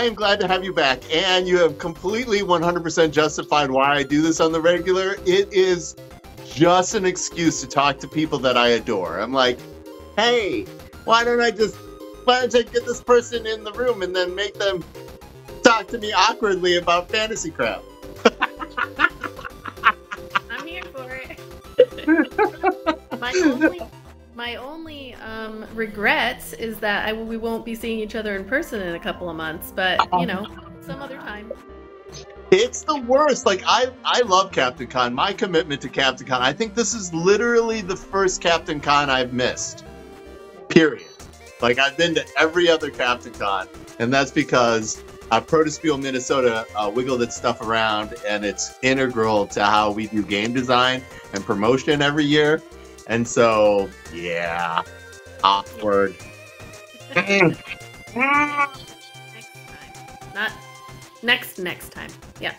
I am glad to have you back, and you have completely 100% justified why I do this on the regular. It is just an excuse to talk to people that I adore. I'm like, hey, why don't I get this person in the room and then make them talk to me awkwardly about fantasy crap? I'm here for it. My only regrets is that we won't be seeing each other in person in a couple of months, but you know, some other time. It's the worst. Like, I love Captain Con. My commitment to Captain Con, I think this is literally the first Captain Con I've missed. Period. Like, I've been to every other Captain Con, and that's because Protospiel Minnesota wiggled its stuff around, and it's integral to how we do game design and promotion every year. And so, yeah, awkward. Next time. Not next time. Yeah.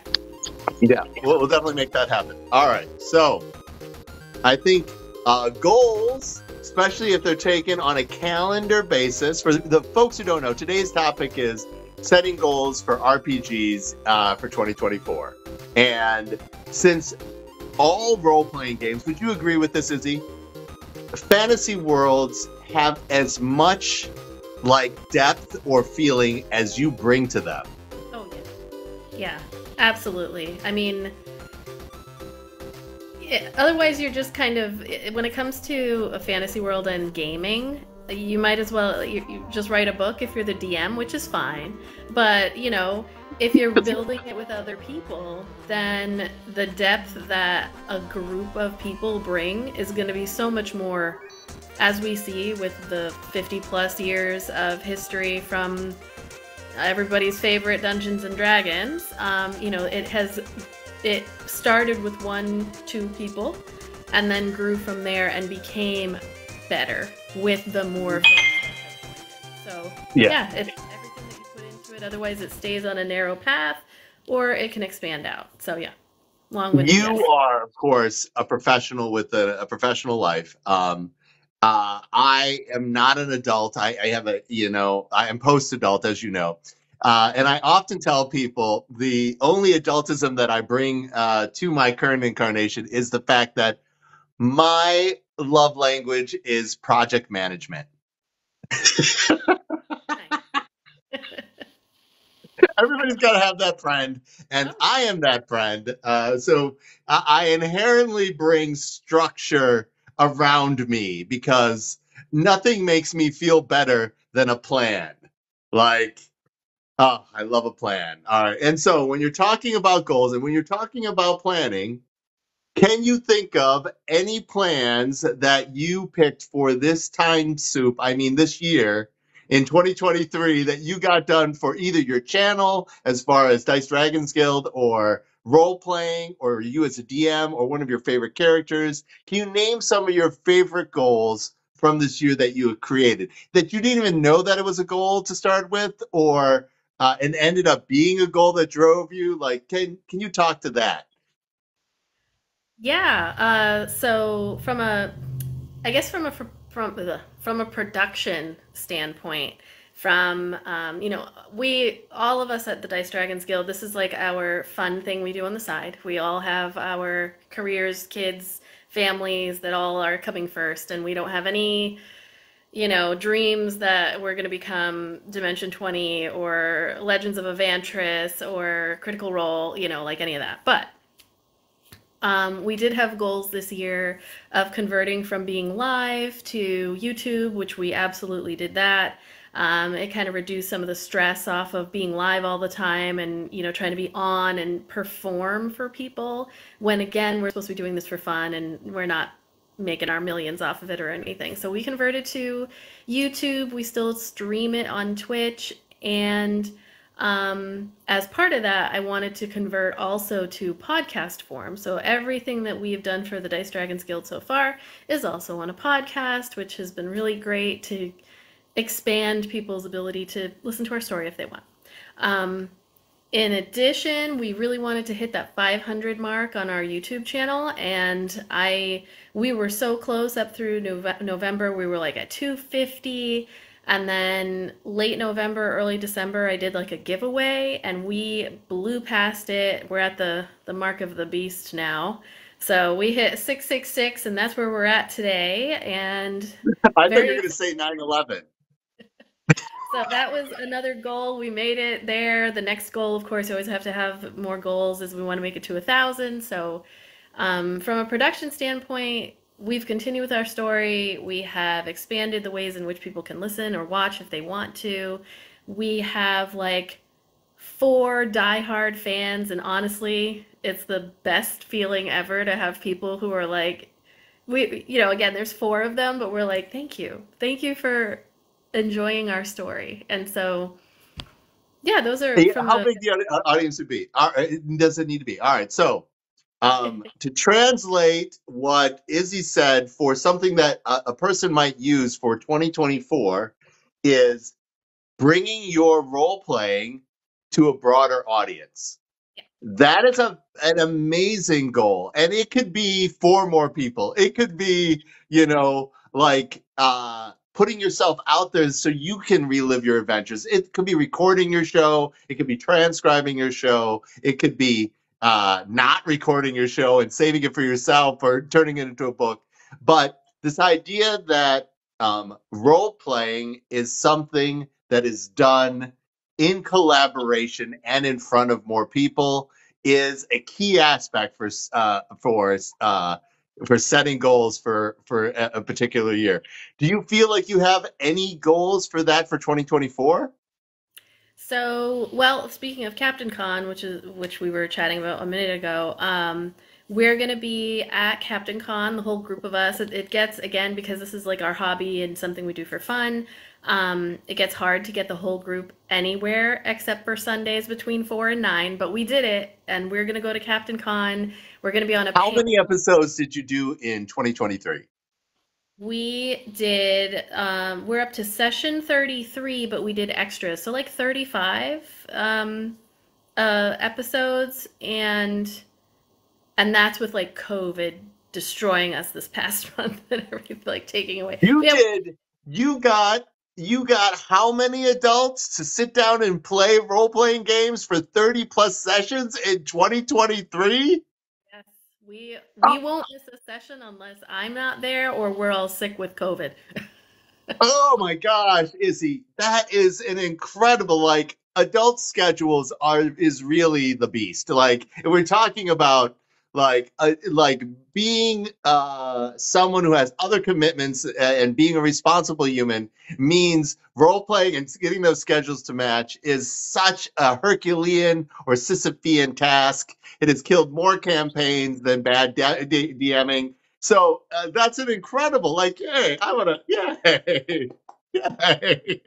Yeah, we'll definitely make that happen. All right, so I think goals, especially if they're taken on a calendar basis, for the folks who don't know, today's topic is setting goals for RPGs for 2024. And since all role-playing games, would you agree with this, Izzy? Fantasy worlds have as much like depth or feeling as you bring to them. Oh, yeah. Yeah, absolutely. I mean, otherwise you're just kind of, when it comes to a fantasy world and gaming, you might as well you just write a book if you're the DM, which is fine. But, you know, if you're building it with other people, then the depth that a group of people bring is going to be so much more, as we see with the 50 plus years of history from everybody's favorite Dungeons and Dragons. You know, it started with 1-2 people and then grew from there and became better with the more so yeah, it's everything that you put into it. Otherwise it stays on a narrow path, or it can expand out. So yeah, long with you are, of course, a professional with a professional life. I am not an adult. I have a, you know, I am post-adult, as you know. And I often tell people the only adultism that I bring to my current incarnation is the fact that my love language is project management. Everybody's got to have that friend, and I am that friend. So I inherently bring structure around me because nothing makes me feel better than a plan. Like, oh, I love a plan. All right. And so when you're talking about goals and when you're talking about planning, can you think of any plans that you picked for this time soup, I mean this year, in 2023, that you got done for either your channel, as far as Dice Dragons Guild, or role-playing, or you as a DM, or one of your favorite characters? Can you name some of your favorite goals from this year that you have created, that you didn't even know that it was a goal to start with, or and ended up being a goal that drove you? Like, can you talk to that? Yeah, so from a, I guess from a production standpoint, from you know, all of us at the Dice Dragons Guild, this is like our fun thing we do on the side. We all have our careers, kids, families that all are coming first, and we don't have any, you know, dreams that we're going to become Dimension 20 or Legends of Evantris or Critical Role, you know, like any of that. But we did have goals this year of converting from being live to YouTube, which we absolutely did that. It kind of reduced some of the stress off of being live all the time and, you know, trying to be on and perform for people when, again, we're supposed to be doing this for fun and we're not making our millions off of it or anything. So we converted to YouTube. We still stream it on Twitch, and as part of that, I wanted to convert also to podcast form. So everything that we've done for the Dice Dragons Guild so far is also on a podcast, which has been really great to expand people's ability to listen to our story if they want. In addition, we really wanted to hit that 500 mark on our YouTube channel, and we were so close up through November. We were like at 250. And then late November, early December, I did like a giveaway and we blew past it. We're at the mark of the beast now. So we hit 666 and that's where we're at today. And I thought you were very going to say 9/11. so that was another goal. We made it there. The next goal, of course, you always have to have more goals as we want to make it to 1,000. So from a production standpoint, we've continued with our story. We have expanded the ways in which people can listen or watch if they want to. We have like four diehard fans, and honestly, it's the best feeling ever to have people who are like, again, there's four of them, but we're like, thank you for enjoying our story, and so yeah, those are Yeah, from how the. big the audience would be? Does it need to be? All right. So, to translate what Izzy said for something that a person might use for 2024 is bringing your role playing to a broader audience. That is an amazing goal. And it could be for more people. It could be, like putting yourself out there so you can relive your adventures. It could be recording your show. It could be transcribing your show. It could be not recording your show and saving it for yourself or turning it into a book. But this idea that role playing is something that is done in collaboration and in front of more people is a key aspect for setting goals for a particular year. Do you feel like you have any goals for that for 2024? So, well, speaking of Captain Con, which we were chatting about a minute ago, we're gonna be at Captain Con, the whole group of us. It gets again because this is like our hobby and something we do for fun. It gets hard to get the whole group anywhere except for Sundays between 4 and 9. But we did it, and we're gonna go to Captain Con. We're gonna be on a How panel. many episodes did you do in 2023? We did, we're up to session 33, but we did extras. So like 35 episodes, and that's with like COVID destroying us this past month and everything like taking away. You But yeah, did. You got you got how many adults to sit down and play role-playing games for 30 plus sessions in 2023? yes, we won't miss a session unless I'm not there or we're all sick with COVID. Oh my gosh, Izzy, that is an incredible, like, adult schedules is really the beast. Like, if we're talking about like being someone who has other commitments and being a responsible human means role playing and getting those schedules to match is such a Herculean or Sisyphean task. It has killed more campaigns than bad DMing. So that's an incredible, like, hey, I want to, yay, yay.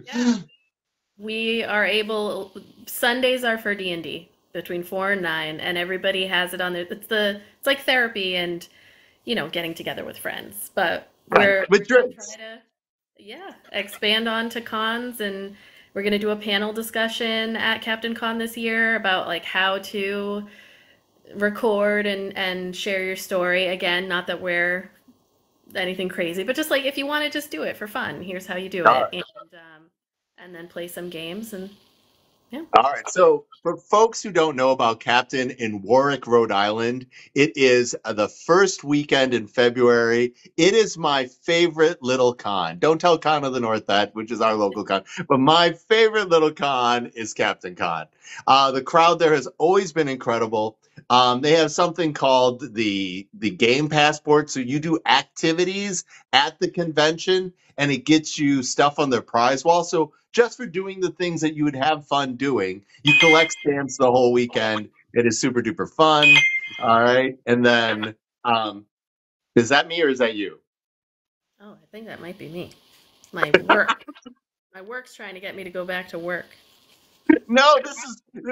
Yeah, we are able. Sundays are for D&D between 4 and 9, and everybody has it on there. It's like therapy and getting together with friends. But Right, we're with gonna try drinks. to expand on to cons, and we're gonna do a panel discussion at Captain Con this year about like how to record and share your story. Again, not that we're anything crazy, but just like if you want to just do it for fun, here's how you do Uh, it, and then play some games and yeah. All right. So, for folks who don't know about Captain in Warwick, Rhode Island, it is the first weekend in February. It is my favorite little con. Don't tell Con of the North that, which is our local con, but my favorite little con is Captain Con. The crowd there has always been incredible. They have something called the Game Passport, so you do activities at the convention, and it gets you stuff on their prize wall. So just for doing the things that you would have fun doing. You collect stamps the whole weekend. It is super duper fun. All right. And then, is that me or is that you? Oh, I think that might be me. My work. My work's trying to get me to go back to work. No,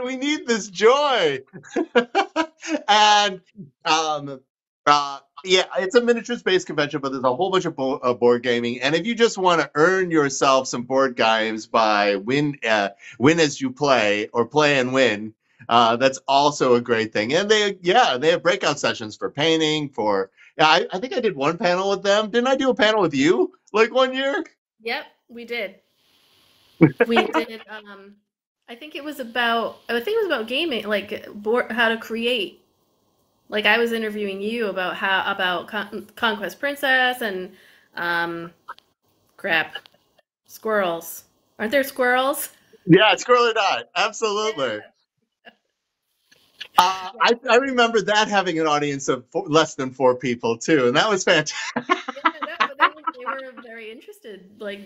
we need this joy. And yeah, it's a miniatures based convention, but there's a whole bunch of board gaming. And if you just want to earn yourself some board games by win as you play or play and win, that's also a great thing. And they have breakout sessions for painting. I think I did one panel with them. Didn't I do a panel with you like one year? Yep. we did. We did. I think it was about gaming, like how to create. Like I was interviewing you about Conquest Princess and um, crap, squirrels. Aren't there squirrels? Yeah, squirrel or not, absolutely. Yeah. I remember that having an audience of less than 4 people too, and that was fantastic. Yeah, no, but they were very interested. Like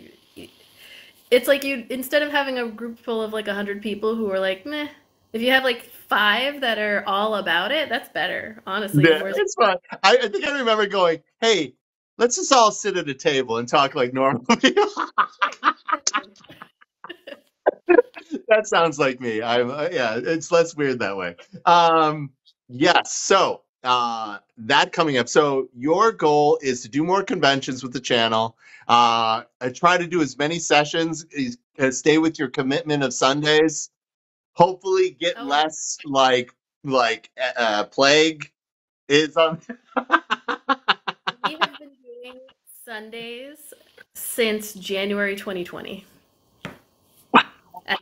it's like you instead of having a group full of like 100 people who are like meh, if you have like five that are all about it, that's better, honestly. Yeah, Whereas it's fun. I think I remember going, "Hey, let's just all sit at a table and talk like normal people." right, exactly. That sounds like me. I'm yeah, it's less weird that way. Um, yes. So that coming up. So your goal is to do more conventions with the channel. Try to do as many sessions. Stay with your commitment of Sundays. Hopefully, get Oh yeah, less plague is on. we have been doing Sundays since January 2020. And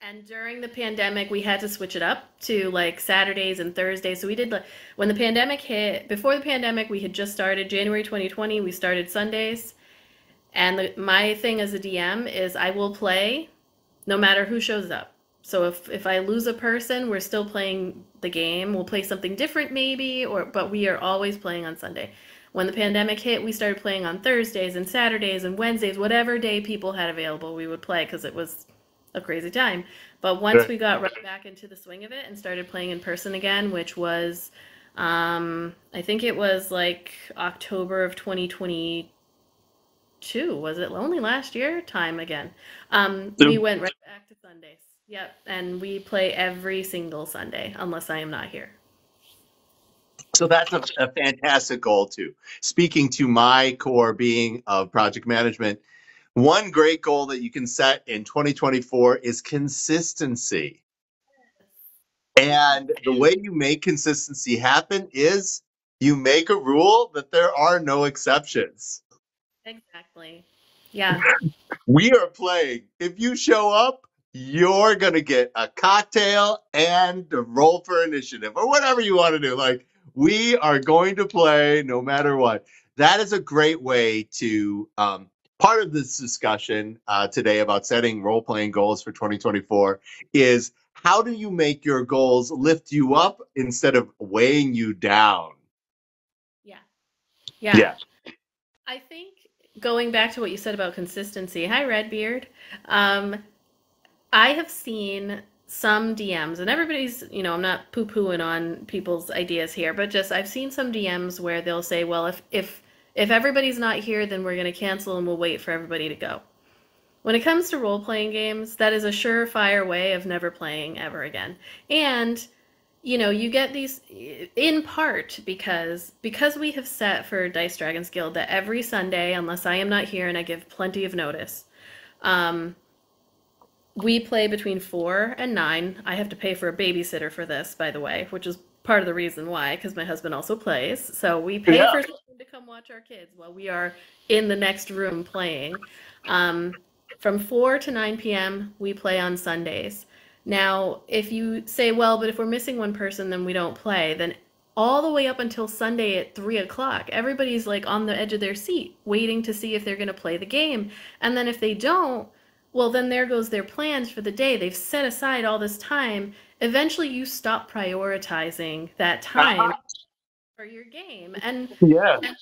and during the pandemic, we had to switch it up to like Saturdays and Thursdays. So we did like when the pandemic hit, before the pandemic, we had just started January 2020, we started Sundays. And my thing as a DM is I will play no matter who shows up. So if I lose a person, we're still playing the game. We'll play something different maybe, or but we are always playing on Sunday. When the pandemic hit, we started playing on Thursdays and Saturdays and Wednesdays, whatever day people had available, we would play because it was a crazy time. But once we got right back into the swing of it and started playing in person again, which was I think it was like October of 2022, was it only last year? Time again. We went right back to Sundays. Yep, and we play every single Sunday unless I am not here. So that's a fantastic goal too. Speaking to my core being of project management, one great goal that you can set in 2024 is consistency. And the way you make consistency happen is you make a rule that there are no exceptions. Exactly. Yeah. We are playing. If you show up, you're going to get a cocktail and a roll for initiative or whatever you want to do. Like, we are going to play no matter what. That is a great way to, part of this discussion today about setting role playing goals for 2024 is how do you make your goals lift you up instead of weighing you down? Yeah. Yeah. Yeah. I think going back to what you said about consistency. Hi, Redbeard. Um, I have seen some DMs, and everybody's, I'm not poo-pooing on people's ideas here, but just I've seen some DMs where they'll say, well, if everybody's not here, then we're going to cancel and we'll wait for everybody to go. When it comes to role-playing games, that is a surefire way of never playing ever again. And you get these in part because we have set for Dice Dragons Guild that every Sunday, unless I am not here and I give plenty of notice, um, we play between 4 and 9. I have to pay for a babysitter for this, by the way, which is part of the reason why, because my husband also plays. So we pay Yeah. for someone to come watch our kids while we are in the next room playing. Um, from 4 to 9 p.m., we play on Sundays. Now, if you say, well, but if we're missing one person, then we don't play, then all the way up until Sunday at 3 o'clock, everybody's like on the edge of their seat, waiting to see if they're going to play the game. And then if they don't, well, then there goes their plans for the day. They've set aside all this time. Eventually, you stop prioritizing that time for your game. Yeah. And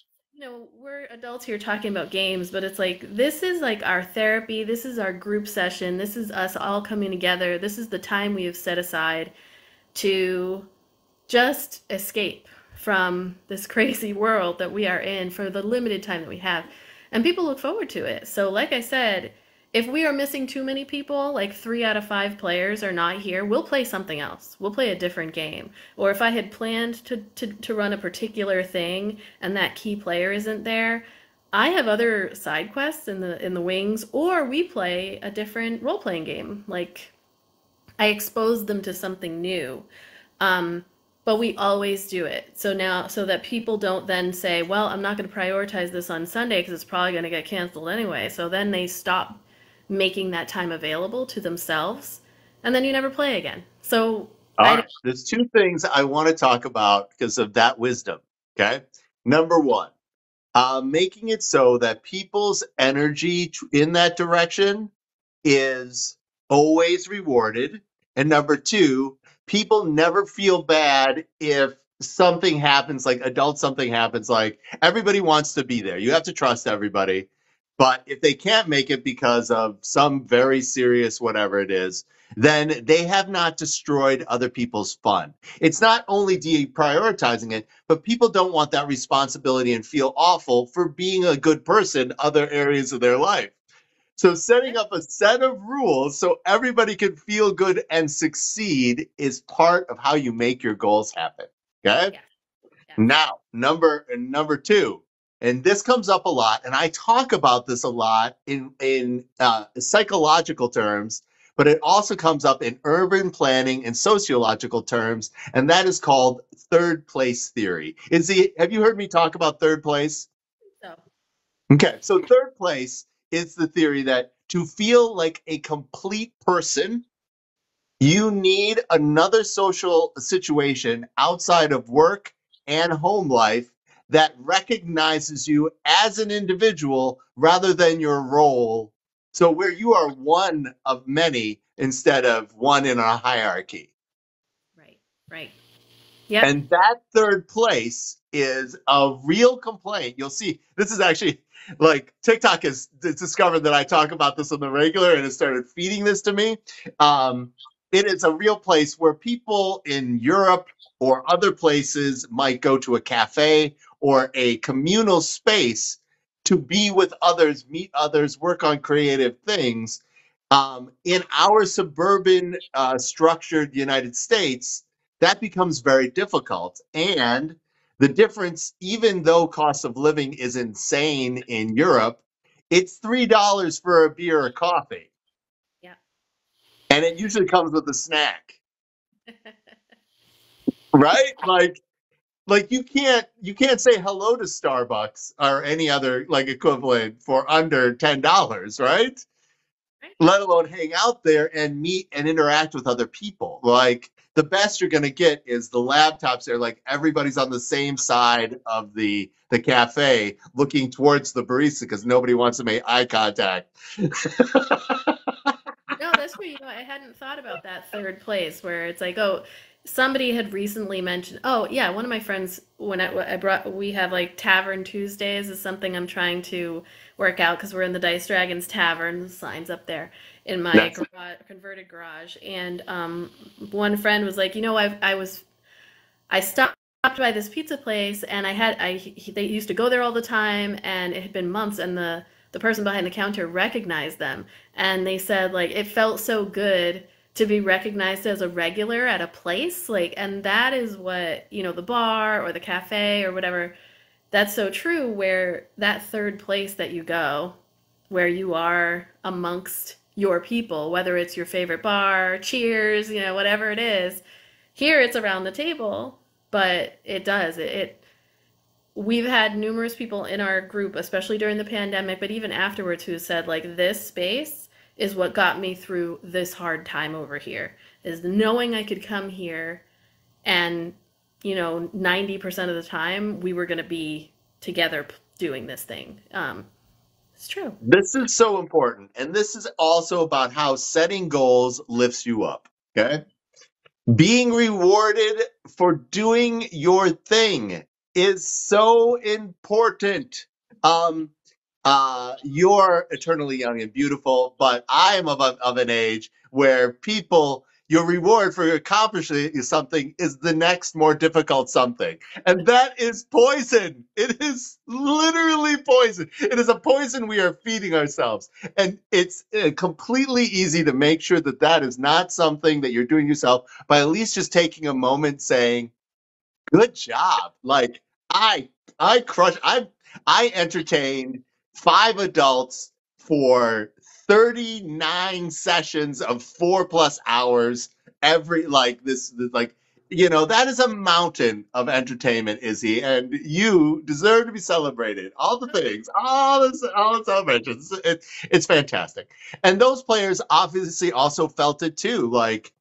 we're adults here talking about games, but it's like this is like our therapy. This is our group session. This is us all coming together. This is the time we have set aside to just escape from this crazy world that we are in for the limited time that we have. And people look forward to it. So, like I said, if we are missing too many people, like 3 out of 5 players are not here, we'll play something else. We'll play a different game. Or if I had planned to run a particular thing and that key player isn't there, I have other side quests in the wings, or we play a different role playing game. Like I expose them to something new. Um, but we always do it. So now, so that people don't then say, well, I'm not going to prioritize this on Sunday because it's probably going to get canceled anyway. So then they stop making that time available to themselves, and then you never play again. So All I right. There's two things I want to talk about because of that wisdom. Okay. Number one, making it so that people's energy in that direction is always rewarded. And number two, people never feel bad if something happens, like adult something happens, like everybody wants to be there. You have to trust everybody. But if they can't make it because of some very serious whatever it is, then they have not destroyed other people's fun. It's not only deprioritizing it, but people don't want that responsibility and feel awful for being a good person other areas of their life. So setting up a set of rules so everybody can feel good and succeed is part of how you make your goals happen. Okay? yes, yes. Now, number two, and this comes up a lot, and I talk about this a lot in psychological terms, but it also comes up in urban planning and sociological terms, and that is called third place theory. Have you heard me talk about third place? So Okay, so third place is the theory that to feel like a complete person, you need another social situation outside of work and home life that recognizes you as an individual rather than your role. So, where you are one of many instead of one in a hierarchy. right, right. Yep. And that third place is a real complaint. You'll see, this is actually like TikTok has discovered that I talk about this on the regular and has started feeding this to me. Um, it is a real place where people in Europe or other places might go to a cafe or a communal space to be with others, meet others, work on creative things. In our suburban, structured United States, that becomes very difficult. And the difference, even though cost of living is insane in Europe, it's $3 for a beer or coffee. Yeah. And it usually comes with a snack, right? Like you can't say hello to Starbucks or any other like equivalent for under $10, right? Right. Let alone hang out there and meet and interact with other people. Like the best you're going to get is the laptops there. Like everybody's on the same side of the cafe looking towards the barista because nobody wants to make eye contact. No, that's true. You know, I hadn't thought about that third place where it's like, oh, somebody had recently mentioned, oh, yeah, one of my friends, when I brought, we have like Tavern Tuesdays is something I'm trying to work out because we're in the Dice Dragons Tavern, the sign's up there in my That's garage, converted garage. And one friend was like, you know, I stopped by this pizza place and they used to go there all the time and it had been months and the person behind the counter recognized them and they said like it felt so good to be recognized as a regular at a place like and that is what, you know, the bar or the cafe or whatever, that's so true where that third place that you go where you are amongst your people, whether it's your favorite bar, cheers, you know, whatever it is. Here it's around the table, but it we've had numerous people in our group, especially during the pandemic, but even afterwards, who said like this space is what got me through this hard time over here. Is knowing I could come here and, you know, 90% of the time we were going to be together doing this thing. It's true. This is so important. And this is also about how setting goals lifts you up. Okay. Being rewarded for doing your thing is so important. Um, you're eternally young and beautiful, but I am of an age where your reward for accomplishing something is the next more difficult something. And that is poison. It is literally poison. It is a poison we are feeding ourselves. And it's completely easy to make sure that that is not something that you're doing yourself by at least just taking a moment saying, good job. Like I I crush I entertained 5 adults for 39 sessions of 4+ hours every like this like that is a mountain of entertainment, Izzy, and you deserve to be celebrated. All the things, all the celebrations. It's fantastic. And those players obviously also felt it too. Like,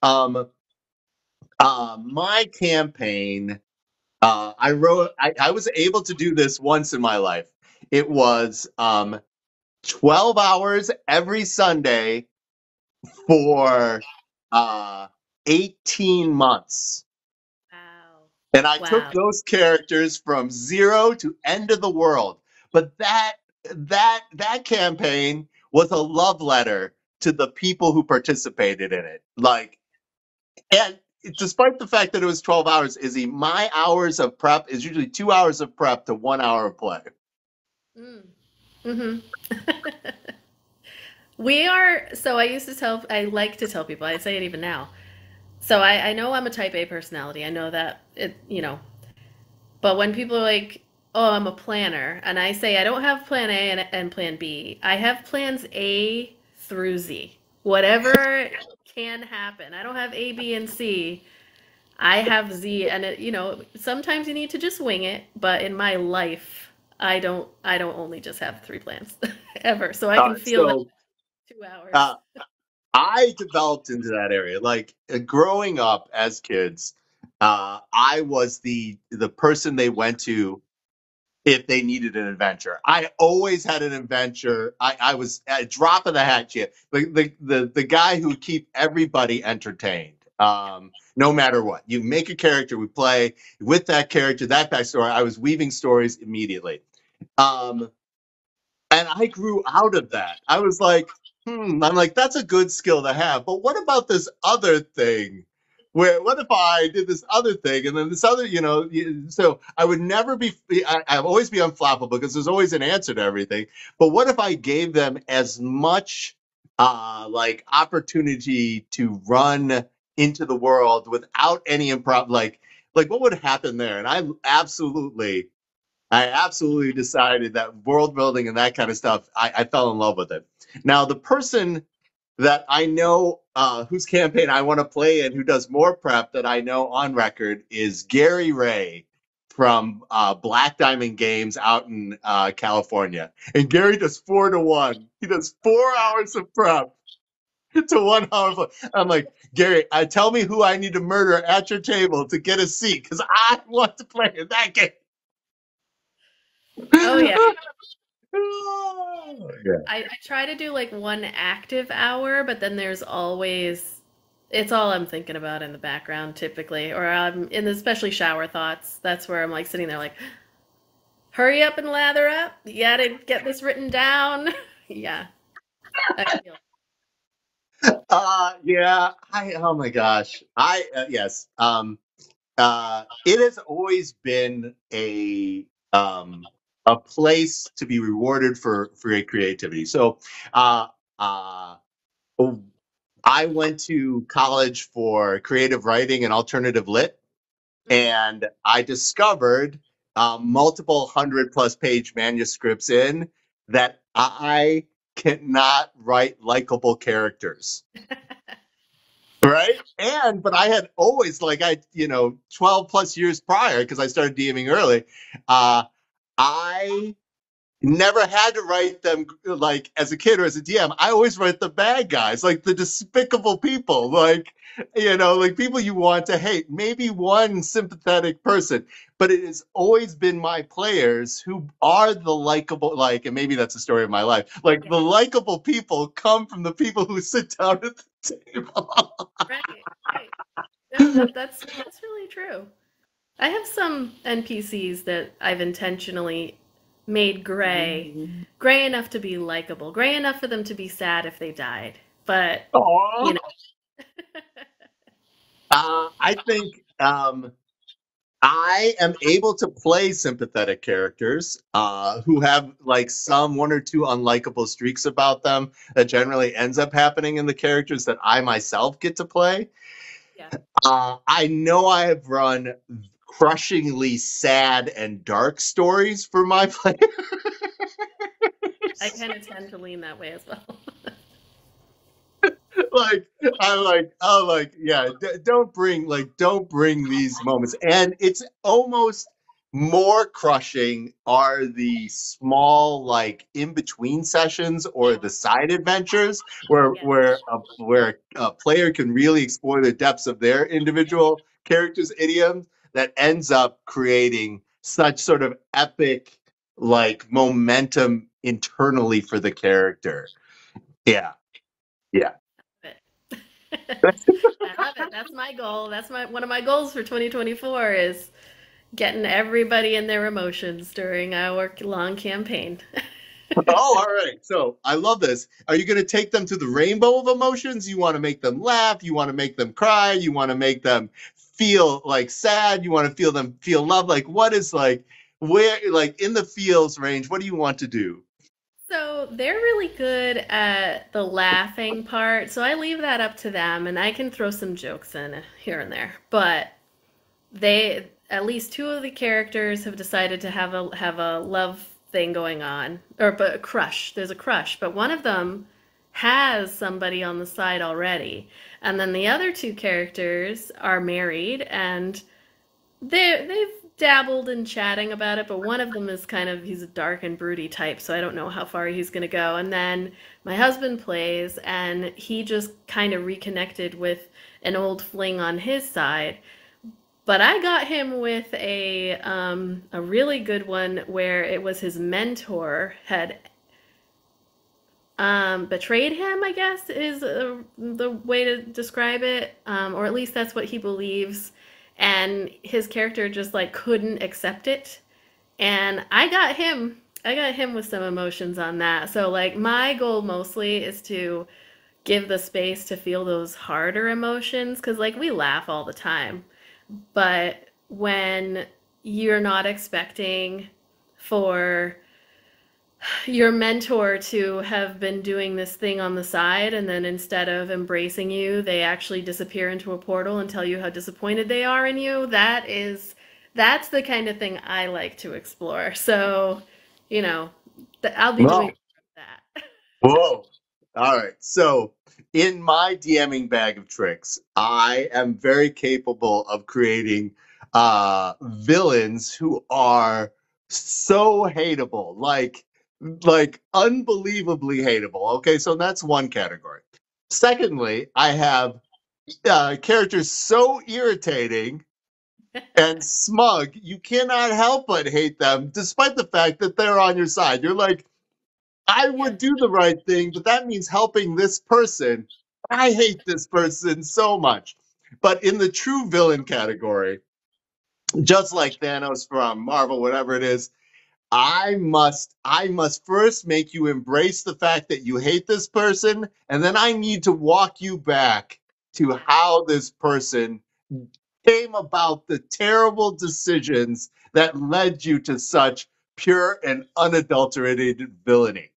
um, my campaign, I was able to do this once in my life. It was 12 hours every Sunday for uh, 18 months. Wow. And I took Wow. those characters from zero to end of the world. But that campaign was a love letter to the people who participated in it. Like, and despite the fact that it was 12 hours, Izzy, my hours of prep is usually 2 hours of prep to 1 hour of play. Mm. Hmm. We are, so I used to tell, I like to tell people, I say it even now. So I know I'm a type A personality. I know that but when people are like, oh, I'm a planner, and I say I don't have plan A and plan B, I have plans A through Z. Whatever can happen. I don't have A, B, and C. I have Z, and sometimes you need to just wing it, but in my life, I don't only just have three plans ever. So I can feel that So 2 hours. uh, I developed into that area. Like growing up as kids, I was the person they went to if they needed an adventure. I always had an adventure. I was a drop of the hat, shit. The guy who would keep everybody entertained. No matter what. You make a character, we play with that character, that backstory. I was weaving stories immediately. Um, and I grew out of that. I was like, I'm like, that's a good skill to have. But what about this other thing? Where, what if I did this other thing and then this other, so I would never be, I'd always be unflappable because there's always an answer to everything. But what if I gave them as much, like opportunity to run into the world without any improv, like what would happen there? And I absolutely decided that world building and that kind of stuff, I fell in love with it. Now, the person that I know whose campaign I want to play in, who does more prep that I know on record, is Gary Ray from Black Diamond Games out in California. And Gary does 4 to 1. He does 4 hours of prep to 1 hour. I'm like, Gary, tell me who I need to murder at your table to get a seat because I want to play in that game. Oh yeah. Yeah. I try to do like one active hour, but then there's always it's all I'm thinking about in the background typically, or I'm in especially shower thoughts. That's where I'm like sitting there like, hurry up and lather up. You gotta get this written down. Yeah, I feel. Yeah. Oh my gosh. Yes. It has always been a place to be rewarded for your creativity. So, uh, uh, I went to college for creative writing and alternative lit, Mm. and I discovered multiple 100+ page manuscripts in that I cannot write likable characters. Right. But I had always, like, 12 plus years prior, because I started DMing early, uh, I never had to write them like as a kid or as a DM. I always write the bad guys, like the despicable people, like people you want to hate. Maybe one sympathetic person, but it has always been my players who are the likable, like, and maybe that's the story of my life. Like Yeah, the likable people come from the people who sit down at the table. right, right. No, that's really true. I have some NPCs that I've intentionally made gray enough to be likable, gray enough for them to be sad if they died. But, Aw. you know, I think I am able to play sympathetic characters who have like some one or two unlikable streaks about them that generally ends up happening in the characters that I myself get to play. yeah, I know I have run crushingly sad and dark stories for my players. I kind of tend to lean that way as well. like I'm like, yeah, don't bring these moments. And it's almost more crushing are the small, like, in between sessions or the side adventures where Yes. a player can really explore the depths of their individual character's idioms that ends up creating such sort of epic, like, momentum internally for the character. Yeah, yeah. I love it. That's my goal. That's my one of my goals for 2024 is getting everybody in their emotions during our long campaign. Oh, all right. So I love this. Are you going to take them to the rainbow of emotions? You want to make them laugh. You want to make them cry. You want to make them feel like sad. You want to feel them feel love. Like, what is like, where, like, in the feels range, what do you want to do? So they're really good at the laughing part. So I leave that up to them and I can throw some jokes in here and there. But they at least two of the characters have decided to have a love thing going on or but a crush. There's a crush, but one of them has somebody on the side already. And then the other two characters are married and they've dabbled in chatting about it, but one of them is kind of he's a dark and broody type, so I don't know how far he's going to go. And then my husband plays, and he just kind of reconnected with an old fling on his side. But I got him with a really good one where it was his mentor had betrayed him, I guess, is the way to describe it, or at least that's what he believes. And his character just like couldn't accept it, and I got him with some emotions on that. So like my goal mostly is to give the space to feel those harder emotions because like we laugh all the time, but when you're not expecting for your mentor to have been doing this thing on the side and then instead of embracing you they actually disappear into a portal and tell you how disappointed they are in you, that's the kind of thing I like to explore. So you know I'll be doing No. that. Whoa. All right. So, in my DMing bag of tricks, I am very capable of creating villains who are so hateable, like unbelievably hateable. Okay, so that's one category. Secondly, I have characters so irritating and smug, you cannot help but hate them, despite the fact that they're on your side. You're like, I Yeah. would do the right thing, but that means helping this person. I hate this person so much. But in the true villain category, just like Thanos from Marvel, whatever it is, I must first make you embrace the fact that you hate this person, and then I need to walk you back to Yeah. how this person came about the terrible decisions that led you to such pure and unadulterated villainy.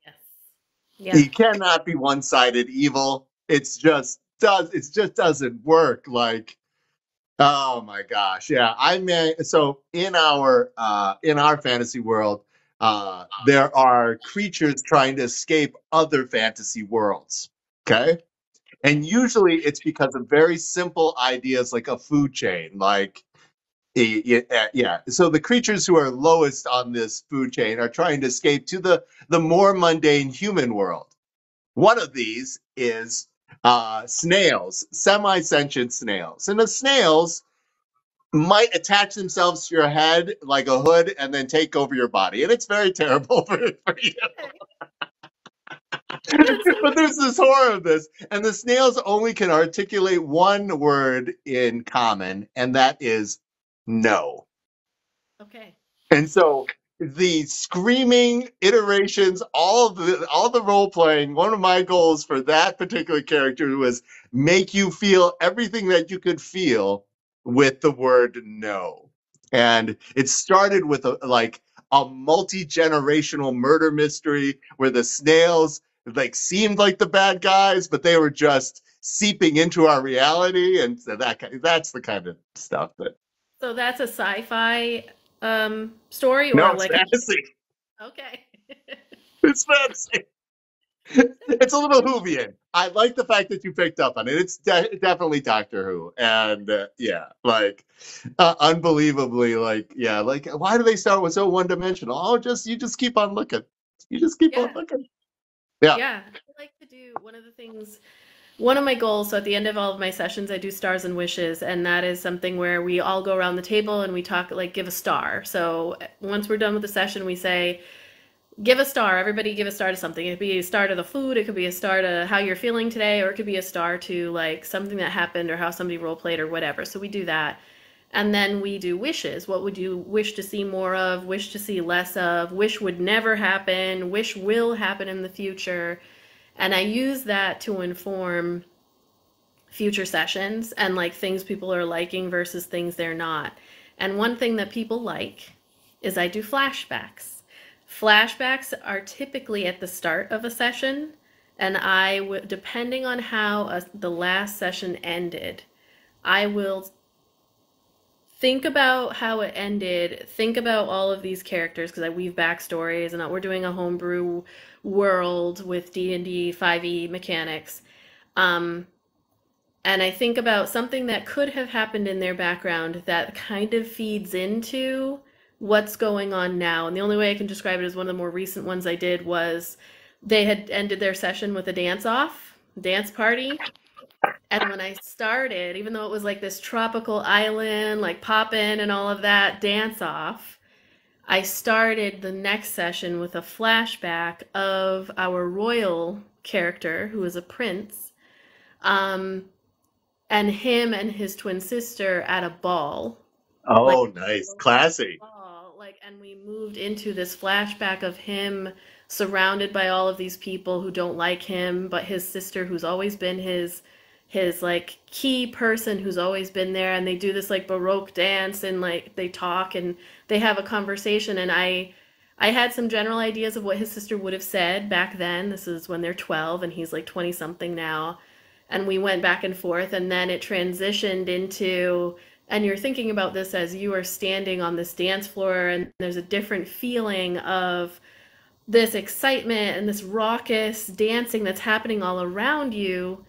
Yes. Yeah. He cannot be one-sided evil. It just doesn't work. Like, oh my gosh. Yeah. So in our fantasy world, there are creatures trying to escape other fantasy worlds. Okay. And usually it's because of very simple ideas like a food chain, like yeah. So the creatures who are lowest on this food chain are trying to escape to the more mundane human world. One of these is snails, semi-sentient snails. And the snails might attach themselves to your head like a hood and then take over your body. And it's very terrible for you. Okay. That's But there's this horror of this. And the snails only can articulate one word in common, and that is no. okay. And so the screaming iterations, all the role playing, one of my goals for that particular character was make you feel everything that you could feel with the word no. And it started with a multi-generational murder mystery where the snails like seemed like the bad guys, but they were just seeping into our reality, and so that's the kind of stuff that. So that's a sci-fi story No, or it's like a fantasy. okay. It's fantasy. It's a little Whovian. I like the fact that you picked up on it. It's definitely Doctor Who, and yeah, like unbelievably, like yeah, like why do they start with so one dimensional? Oh, just you just keep on looking. You just keep on Yeah. looking. Yeah. Yeah. I like to do one of the things, one of my goals. So at the end of all of my sessions, I do stars and wishes, and that is something where we all go around the table and we talk, like give a star. So once we're done with the session, we say, give a star. Everybody give a star to something. It could be a star to the food. It could be a star to how you're feeling today, or it could be a star to like something that happened or how somebody role played or whatever. So we do that. And then we do wishes. What would you wish to see more of? Wish to see less of? Wish would never happen? Wish will happen in the future? And I use that to inform future sessions and like things people are liking versus things they're not. And one thing that people like is I do flashbacks. Flashbacks are typically at the start of a session, and depending on how the last session ended, I will think about how it ended, think about all of these characters because I weave backstories, and we're doing a homebrew world with D&D 5e mechanics. Um, and I think about something that could have happened in their background that kind of feeds into what's going on now. And the only way I can describe it is one of the more recent ones I did was they had ended their session with a dance party. And when I started, even though it was like this tropical island, like pop in and all of that dance off, I started the next session with a flashback of our royal character, who is a prince, um, and him and his twin sister at a ball, like Oh, nice, classy. ball, like, and we moved into this flashback of him surrounded by all of these people who don't like him, but his sister, who's always been his like key person, who's always been there, and they do this like baroque dance and like they talk and they have a conversation, and I had some general ideas of what his sister would have said back then. This is when they're 12 and he's like 20 something now. And we went back and forth, and then it transitioned into, and you're thinking about this as you are standing on this dance floor, and there's a different feeling of this excitement and this raucous dancing that's happening all around you,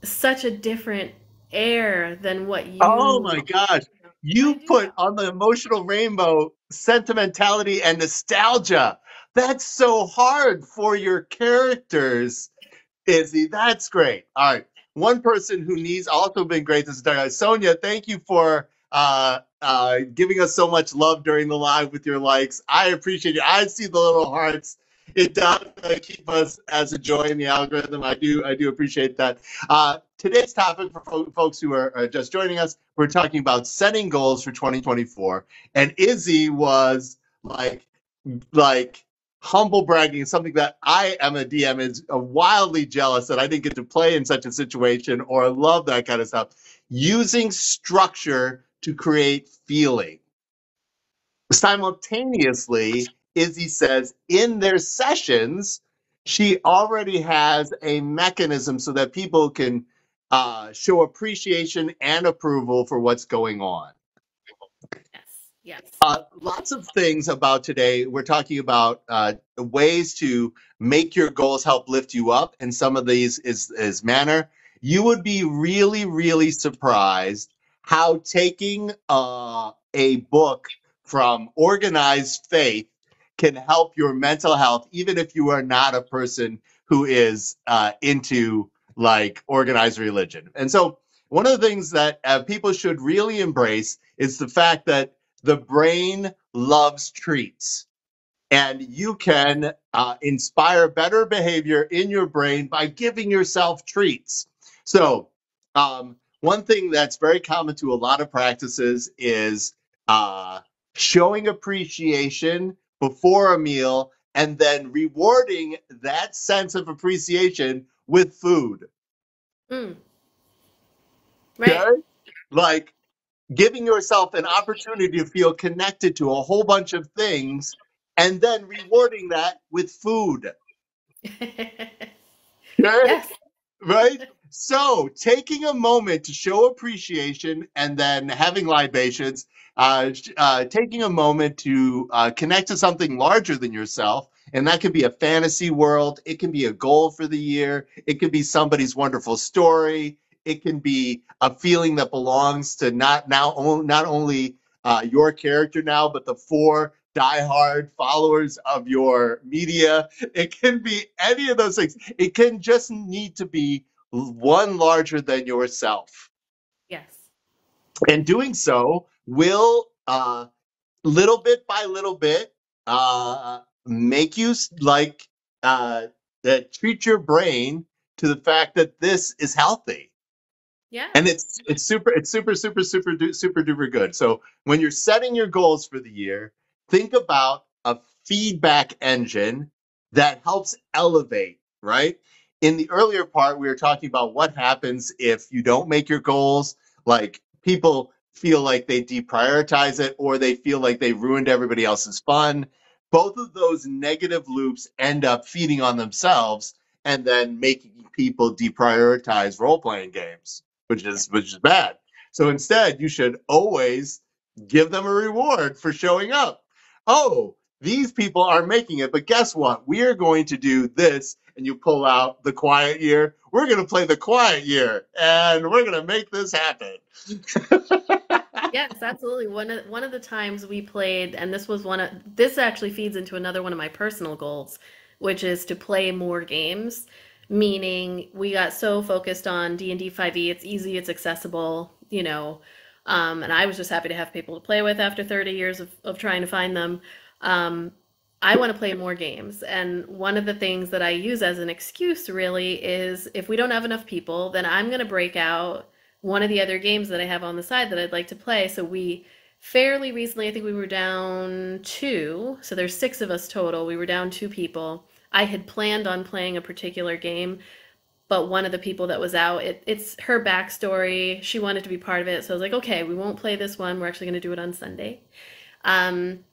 such a different air than what Oh you. my gosh. I You do put that. on the emotional rainbow sentimentality and nostalgia. That's so hard for your characters. Izzy, that's great. All right. One person who needs also been great this entire time. Sonia, thank you for giving us so much love during the live with your likes. I appreciate it. I see the little hearts. It does keep us as a joy in the algorithm. I do appreciate that. Today's topic for folks who are just joining us, we're talking about setting goals for 2024. And Izzy was like humble bragging, something that I am a DM is wildly jealous that I didn't get to play in such a situation or love that kind of stuff. Using structure to create feeling. Simultaneously, Izzy says in their sessions, she already has a mechanism so that people can show appreciation and approval for what's going on. Yes, yes. Lots of things about today. We're talking about ways to make your goals help lift you up, and some of these is manner. You would be really, really surprised how taking a book from Organized Faith can help your mental health, even if you are not a person who is into like organized religion. And so, one of the things that people should really embrace is the fact that the brain loves treats. And you can inspire better behavior in your brain by giving yourself treats. So, one thing that's very common to a lot of practices is showing appreciation before a meal and then rewarding that sense of appreciation with food. Mm, right. Okay? Like, giving yourself an opportunity to feel connected to a whole bunch of things and then rewarding that with food. Okay? Yes. Right? So, taking a moment to show appreciation and then having libations, taking a moment to connect to something larger than yourself, And that could be a fantasy world. It can be a goal for the year. It could be somebody's wonderful story. It can be a feeling that belongs to not only your character now, but the four diehard followers of your media. It can be any of those things. It can just need to be one larger than yourself. Yes. And doing so will, little bit by little bit, make you uh, treat your brain to the fact that this is healthy. And Yeah. it's super duper good. So when you're setting your goals for the year, think about a feedback engine that helps elevate, right? In the earlier part, we were talking about what happens if you don't make your goals. Like people feel like they deprioritize it or they feel like they ruined everybody else's fun. Both of those negative loops end up feeding on themselves and then making people deprioritize role playing games, Yeah. which is bad. So instead, you should always give them a reward for showing up. Oh, these people are making it, but guess what? We are going to do this, and you pull out the quiet year. We're going to play the quiet year, and we're going to make this happen. Yes, absolutely. One of the times we played, and this actually feeds into another one of my personal goals, which is to play more games. Meaning, we got so focused on D&D 5e, it's easy, it's accessible, and I was just happy to have people to play with after 30 years of trying to find them. Um, I want to play more games, and one of the things that I use as an excuse really is if we don't have enough people, then I'm going to break out one of the other games that I have on the side that I'd like to play. So we fairly recently, I think we were down two. So there's six of us total. We were down two people. I had planned on playing a particular game, but one of the people that was out, it's her backstory. She wanted to be part of it. So I was like, okay, we won't play this one. We're actually going to do it on Sunday. Um,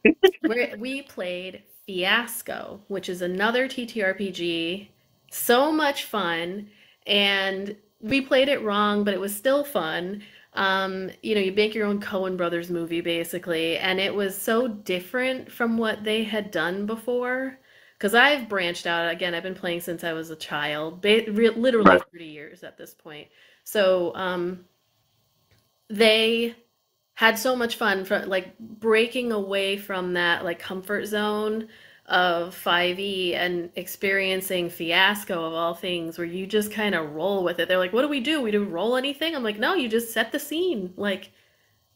we played Fiasco, which is another TTRPG. So much fun. And we played it wrong, but it was still fun. You make your own Coen Brothers movie basically, and it was so different from what they had done before. Because I've branched out again. I've been playing since I was a child, literally Right. 30 years at this point. So they had so much fun from like breaking away from that like comfort zone of 5e and experiencing Fiasco of all things where you just kind of roll with it. They're like, what do we do? We do roll anything? I'm like, no, you just set the scene. Like,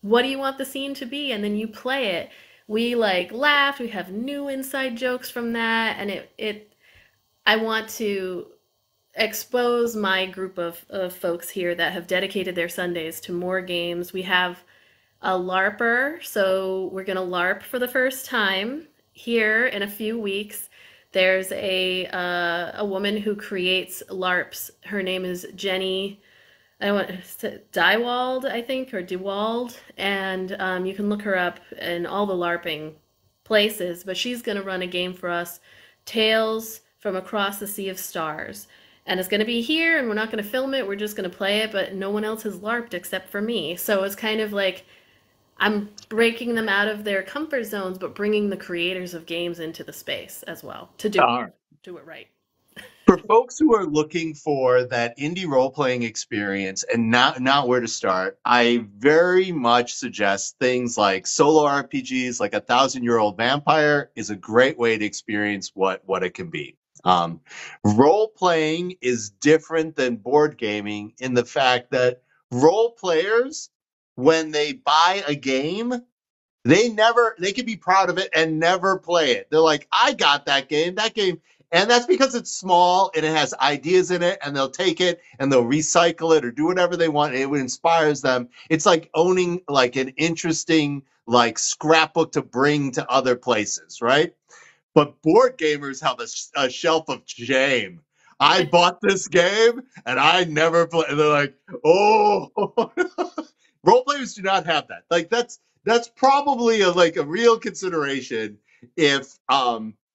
what do you want the scene to be? And then you play it. We like laughed, we have new inside jokes from that, and it I want to expose my group of folks here that have dedicated their Sundays to more games. We have a LARPer, so we're gonna LARP for the first time here in a few weeks. There's a woman who creates LARPs. Her name is Jenny. I don't want Dywald, I think, or Dewald, and you can look her up in all the LARPing places. But she's gonna run a game for us, Tales from Across the Sea of Stars. And it's going to be here, and we're not going to film it. We're just going to play it, but no one else has LARPed except for me. So it's kind of like I'm breaking them out of their comfort zones, but bringing the creators of games into the space as well to All right. do it right. For folks who are looking for that indie role playing experience and not where to start, I very much suggest things like solo RPGs, like A 1,000-Year-Old Vampire is a great way to experience what it can be. Role playing is different than board gaming in the fact that role players, when they buy a game, they can be proud of it and never play it. They're like, I got that game. And that's because it's small and it has ideas in it, and they'll take it and they'll recycle it or do whatever they want. And it inspires them. It's like owning like an interesting like scrapbook to bring to other places, right? But board gamers have a shelf of shame. I bought this game and I never play. And they're like, oh, role players do not have that. Like that's probably like a real consideration if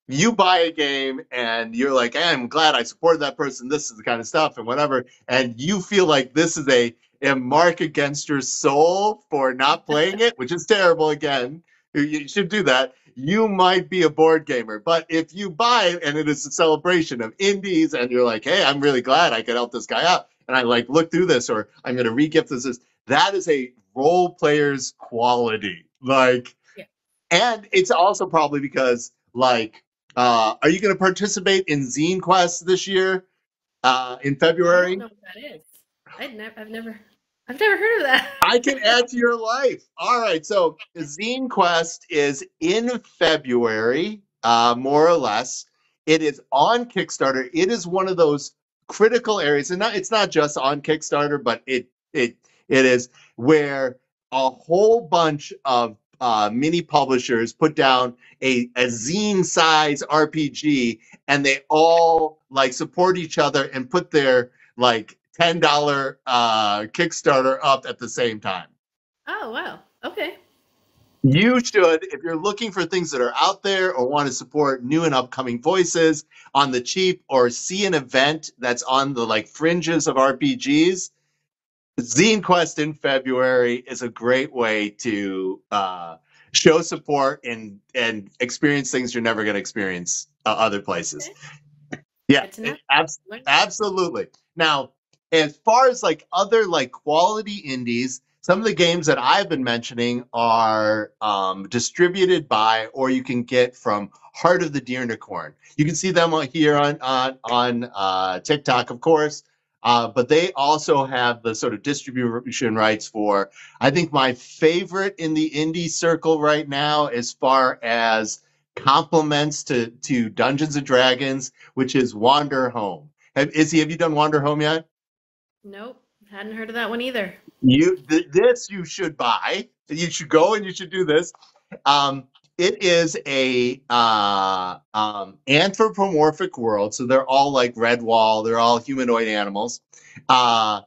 you buy a game and you're like, hey, I'm glad I supported that person. This is the kind of stuff and whatever, and you feel like this is a mark against your soul for not playing it, which is terrible. Again, you should do that. you might be a board gamer. But if you buy it and it is a celebration of indies and you're like, hey, I'm really glad I could help this guy out, and I like look through this, or I'm going to re-gift this, that is a role player's quality. Like, Yeah. and it's also probably because, like, are you going to participate in Zine Quest this year in I don't February? know what that is. I've never heard of that. I can add to your life. All right. So Zine Quest is in February, more or less. It is on Kickstarter. It is one of those critical areas, and it's not just on Kickstarter, but it is where a whole bunch of mini publishers put down a zine size RPG, and they all like support each other and put their like $10 Kickstarter up at the same time. Oh, wow. Okay. You should, if you're looking for things that are out there or want to support new and upcoming voices on the cheap, or see an event that's on the like fringes of RPGs, Zine Quest in February is a great way to show support and experience things you're never going to experience other places. Okay. Yeah, Good to know. absolutely. Now, as far as like other like quality indies, some of the games that I've been mentioning are distributed by, or you can get from Heart of the Deernicorn. You can see them here on TikTok, of course, but they also have the sort of distribution rights for. I think my favorite in the indie circle right now, as far as compliments to Dungeons and Dragons, which is Wander Home. Izzy, have you done Wander Home yet? Nope. Hadn't heard of that one either. This you should buy. You should go and you should do this. Um, it is a anthropomorphic world, so they're all like Redwall. They're all humanoid animals uh,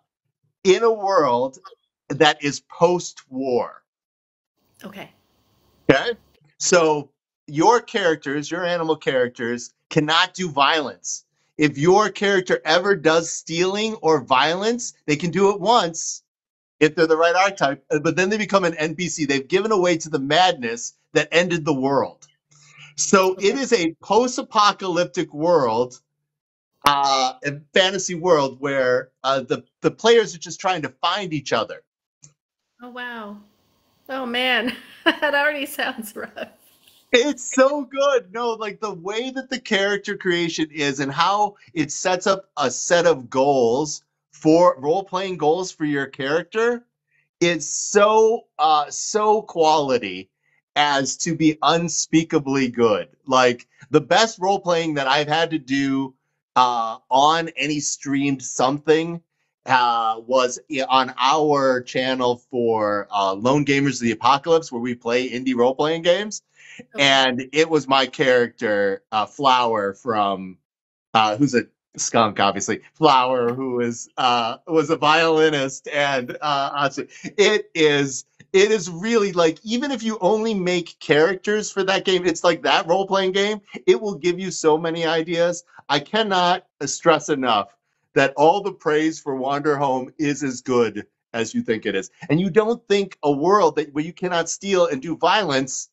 in a world that is post-war. Okay. Okay. So your characters, your animal characters, cannot do violence. If your character ever does stealing or violence, they can do it once if they're the right archetype, but then they become an NPC. They've given away to the madness that ended the world. So it Okay. is a post-apocalyptic world, a fantasy world where the players are just trying to find each other. Oh, wow. Oh, man. That already sounds rough. It's so good. No, like the way that the character creation is and how it sets up a set of goals for role-playing goals for your character is so quality as to be unspeakably good. Like the best role-playing that I've had to do on any streamed something was on our channel for Lone Gamers of the Apocalypse, where we play indie role-playing games, Okay. and it was my character Flower from who's a skunk, obviously. Flower, who is was a violinist, and it is really like, even if you only make characters for that game, it's like that role playing game. It will give you so many ideas. I cannot stress enough that all the praise for Wander Home is as good as you think it is, and you don't think a world that where you cannot steal and do violence,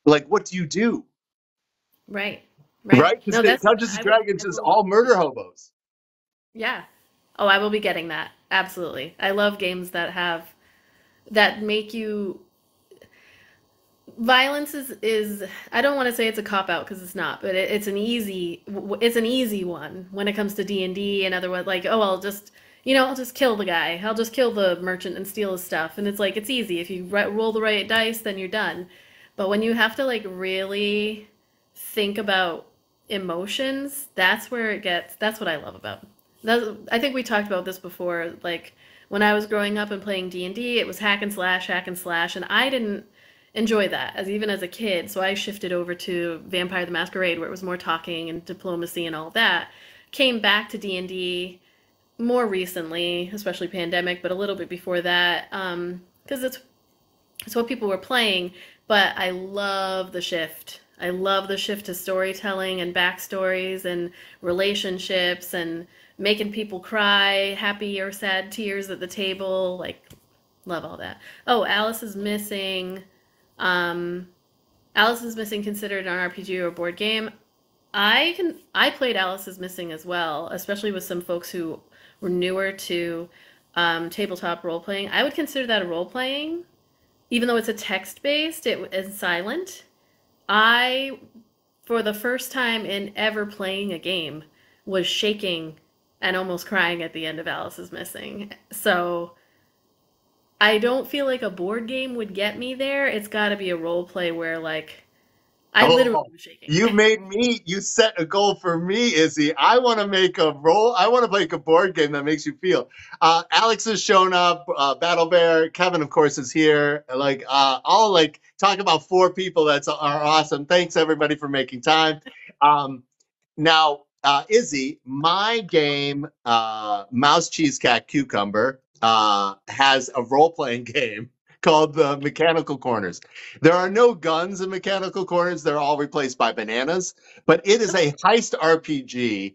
like what do you do? Right. Right. Right? Because No, that's Dungeons and Dragons I is will all murder hobos. yeah. Oh, I will be getting that. Absolutely. I love games that make you violence is I don't want to say it's a cop out because it's not, but it's an easy one when it comes to D&D and other ones, like, oh, I'll just kill the guy. I'll just kill the merchant and steal his stuff. And it's like it's easy. If you roll the right dice, then you're done. But when you have to like really think about emotions, that's what I love about. I think we talked about this before, like when I was growing up and playing D&D, it was hack and slash, and I didn't enjoy that even as a kid. So I shifted over to Vampire the Masquerade, where it was more talking and diplomacy and all that. Came back to D&D more recently, especially pandemic, but a little bit before that, because it's what people were playing. But I love the shift. I love the shift to storytelling and backstories and relationships and making people cry, happy or sad tears at the table. Like, love all that. Oh, Alice is missing. Um, Alice is Missing considered an RPG or a board game? I played Alice is Missing as well, especially with some folks who were newer to tabletop role playing. I would consider that a role playing, even though it's a text based. It is silent. I, for the first time in ever playing a game, was shaking and almost crying at the end of Alice is Missing. So I don't feel like a board game would get me there. It's got to be a role play where like I literally Oh, was shaking. you set a goal for me, Izzy. I want to make a role. I want to make a board game that makes you feel. Alex has shown up. Battle Bear. Kevin, of course, is here. Like, I'll like talk about four people that are awesome. Thanks everybody for making time. Um, Now, Izzy, my game, Mouse Cheese Cat Cucumber, has a role playing game called the Mechanical Corners. There are no guns in Mechanical Corners, they're all replaced by bananas, but it is a heist RPG.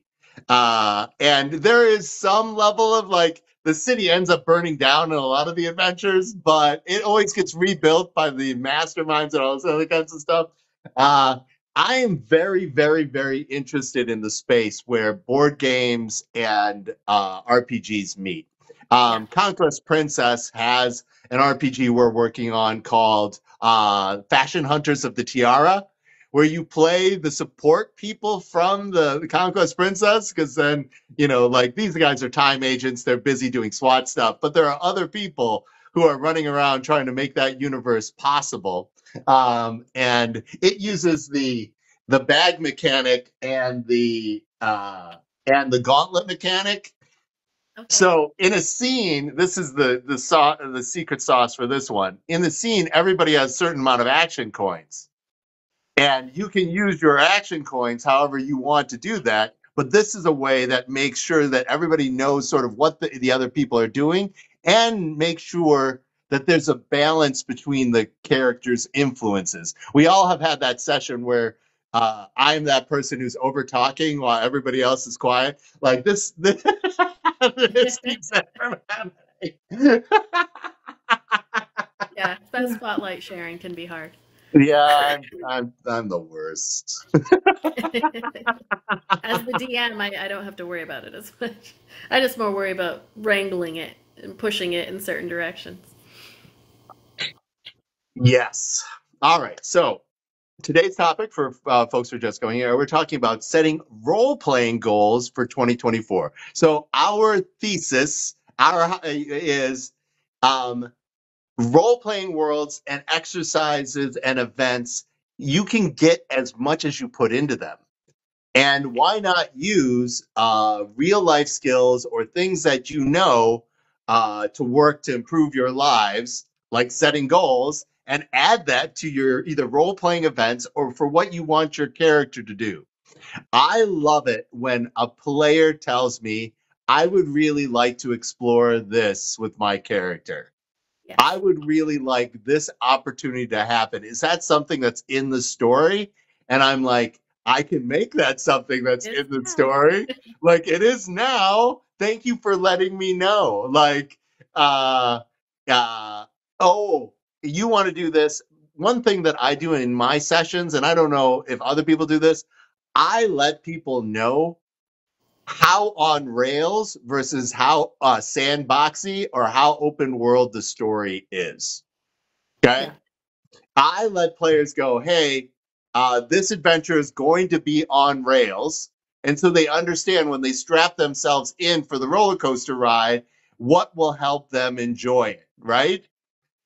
And there is some level of like, the city ends up burning down in a lot of the adventures, but it always gets rebuilt by the masterminds and all this other kinds of stuff. Uh, I am very, very, very interested in the space where board games and RPGs meet. Yeah. Conquest Princess has an RPG we're working on called Fashion Hunters of the Tiara, where you play the support people from the Conquest Princess, because then, you know, like these guys are time agents, they're busy doing SWAT stuff, but there are other people who are running around trying to make that universe possible. And it uses the bag mechanic and the gauntlet mechanic. Okay. So in a scene, this is the secret sauce for this one. In the scene, everybody has a certain amount of action coins. And you can use your action coins however you want to do that. But this is a way that makes sure that everybody knows sort of what the other people are doing and make sure that there's a balance between the characters' influences. We all have had that session where I'm that person who's over talking while everybody else is quiet. Like this keeps happening. Yeah, that spotlight sharing can be hard. Yeah, I'm the worst. As the DM, I don't have to worry about it as much. I just more worry about wrangling it and pushing it in certain directions. Yes. All right. So today's topic for folks who are just going here, we're talking about setting role playing goals for 2024. So our thesis, is um, role playing worlds and exercises and events. You can get as much as you put into them. And why not use real life skills or things that you know to work to improve your lives, like setting goals, and add that to your either role playing events or for what you want your character to do. I love it when a player tells me, I would really like to explore this with my character. I Yes. would really like this opportunity to happen. Is that something that's in the story? And I'm like, I can make that something that's It's in the now. story. Like it is now. Thank you for letting me know. Like, uh, uh, oh, you want to do this? One thing that I do in my sessions, and I don't know if other people do this, I let people know how on rails versus how sandboxy or how open world the story is. Okay. Yeah. I let players go, hey, this adventure is going to be on rails. And so they understand when they strap themselves in for the roller coaster ride, what will help them enjoy it, right?